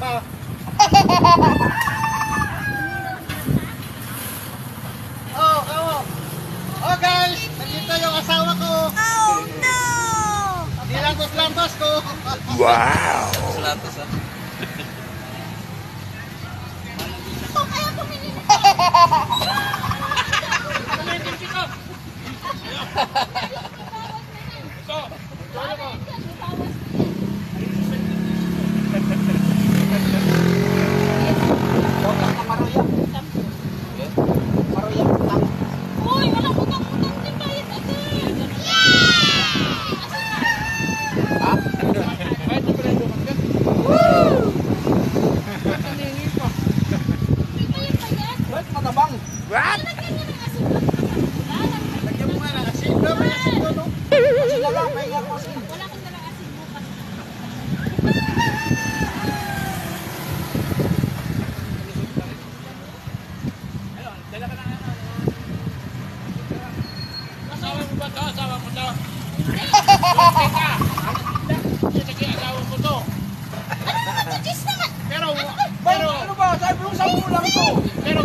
pa. Oh guys, nandito yung asawa ko. Oh no! Nilantos-lantos ko. Wow! Salatos ah. Ito kaya pumili na. Uy, walang utang-utang din bayad agad. Kahit na pala duman ka. Ba't matabang? What? Lagyan niya ng asin lang. Lagyan mo nga ng asin. May asin doon, no? Asin na lang, may nga po asin. Wala kang dalang asin bukas. Asawa mo ba ito? Asawa mo ito? Sige, asawa mo ito. Kiss naman! Pero, ano ba? Sabi mo 10 lang ito. Pero,